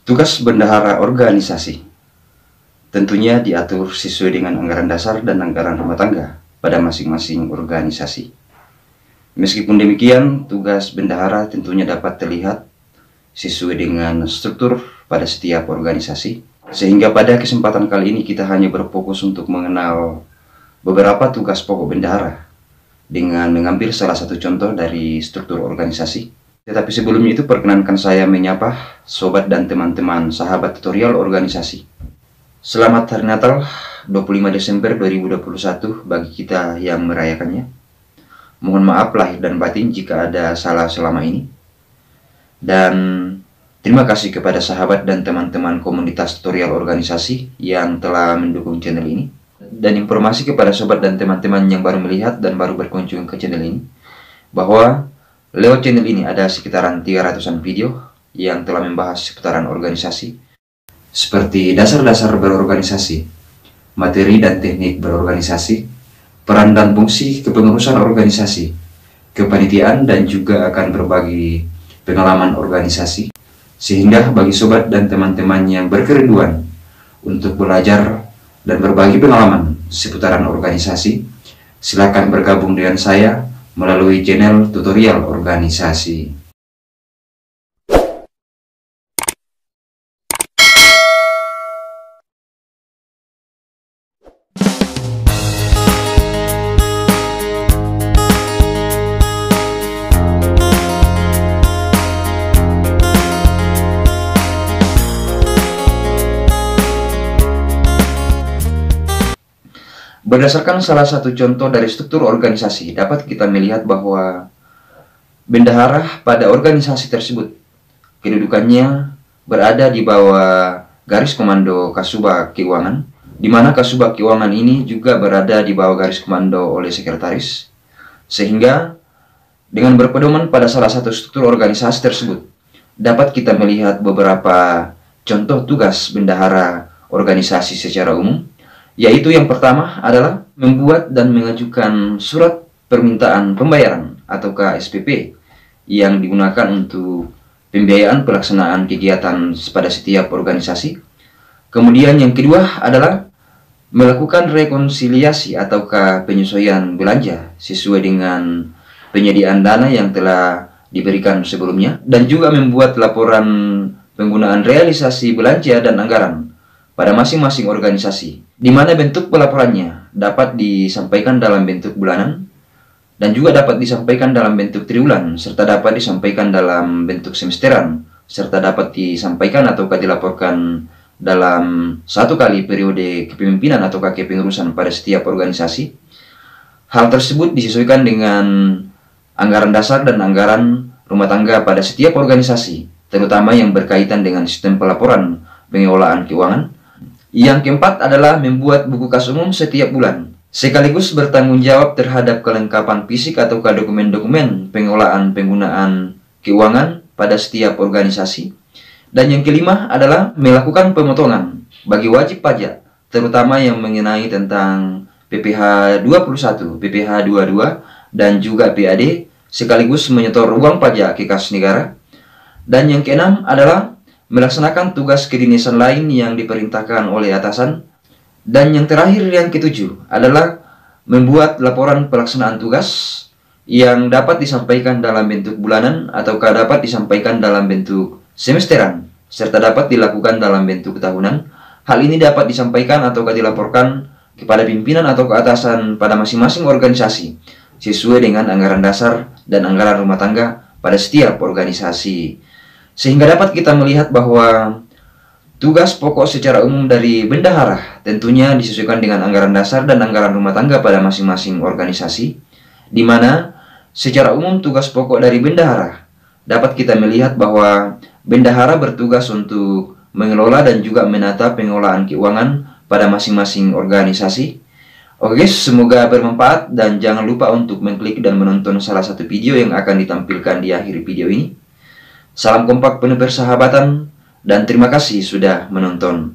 Tugas bendahara organisasi tentunya diatur sesuai dengan anggaran dasar dan anggaran rumah tangga pada masing-masing organisasi. Meskipun demikian, tugas bendahara tentunya dapat terlihat sesuai dengan struktur pada setiap organisasi. Sehingga pada kesempatan kali ini kita hanya berfokus untuk mengenal beberapa tugas pokok bendahara dengan mengambil salah satu contoh dari struktur organisasi. Tetapi sebelumnya itu perkenankan saya menyapa sobat dan teman-teman sahabat tutorial organisasi. Selamat Hari Natal 25 Desember 2021 bagi kita yang merayakannya. Mohon maaf lahir dan batin jika ada salah selama ini. Dan terima kasih kepada sahabat dan teman-teman komunitas tutorial organisasi yang telah mendukung channel ini. Dan informasi kepada sobat dan teman-teman yang baru melihat dan baru berkunjung ke channel ini, bahwa lewat channel ini ada sekitaran 300-an video yang telah membahas seputaran organisasi, seperti dasar-dasar berorganisasi, materi dan teknik berorganisasi, peran dan fungsi kepengurusan organisasi, kepanitiaan, dan juga akan berbagi pengalaman organisasi. Sehingga bagi sobat dan teman-teman yang berkerinduan untuk belajar dan berbagi pengalaman seputaran organisasi, silakan bergabung dengan saya melalui channel tutorial organisasi. Berdasarkan salah satu contoh dari struktur organisasi, dapat kita melihat bahwa bendahara pada organisasi tersebut kedudukannya berada di bawah garis komando Kasubag Keuangan, di mana Kasubag Keuangan ini juga berada di bawah garis komando oleh sekretaris. Sehingga dengan berpedoman pada salah satu struktur organisasi tersebut, dapat kita melihat beberapa contoh tugas bendahara organisasi secara umum, yaitu yang pertama adalah membuat dan mengajukan surat permintaan pembayaran atau SPP yang digunakan untuk pembiayaan pelaksanaan kegiatan pada setiap organisasi. Kemudian yang kedua adalah melakukan rekonsiliasi atau penyesuaian belanja sesuai dengan penyediaan dana yang telah diberikan sebelumnya, dan juga membuat laporan penggunaan realisasi belanja dan anggaran pada masing-masing organisasi, di mana bentuk pelaporannya dapat disampaikan dalam bentuk bulanan dan juga dapat disampaikan dalam bentuk triwulan, serta dapat disampaikan dalam bentuk semesteran, serta dapat disampaikan atau dilaporkan dalam satu kali periode kepemimpinan atau kepengurusan pada setiap organisasi. Hal tersebut disesuaikan dengan anggaran dasar dan anggaran rumah tangga pada setiap organisasi, terutama yang berkaitan dengan sistem pelaporan pengelolaan keuangan. Yang keempat adalah membuat buku kas umum setiap bulan, sekaligus bertanggung jawab terhadap kelengkapan fisik atau dokumen-dokumen pengelolaan penggunaan keuangan pada setiap organisasi. Dan yang kelima adalah melakukan pemotongan bagi wajib pajak, terutama yang mengenai tentang PPh 21, PPh 22, dan juga PAD, sekaligus menyetor uang pajak ke kas negara. Dan yang keenam adalah melaksanakan tugas kedinasan lain yang diperintahkan oleh atasan. Dan yang terakhir, yang ketujuh, adalah membuat laporan pelaksanaan tugas yang dapat disampaikan dalam bentuk bulanan atau dapat disampaikan dalam bentuk semesteran, serta dapat dilakukan dalam bentuk tahunan. Hal ini dapat disampaikan atau dilaporkan kepada pimpinan atau ke atasan pada masing-masing organisasi sesuai dengan anggaran dasar dan anggaran rumah tangga pada setiap organisasi. Sehingga dapat kita melihat bahwa tugas pokok secara umum dari bendahara tentunya disesuaikan dengan anggaran dasar dan anggaran rumah tangga pada masing-masing organisasi, di mana secara umum tugas pokok dari bendahara dapat kita melihat bahwa bendahara bertugas untuk mengelola dan juga menata pengelolaan keuangan pada masing-masing organisasi. Oke guys, semoga bermanfaat dan jangan lupa untuk mengklik dan menonton salah satu video yang akan ditampilkan di akhir video ini. Salam kompak penuh persahabatan dan terima kasih sudah menonton.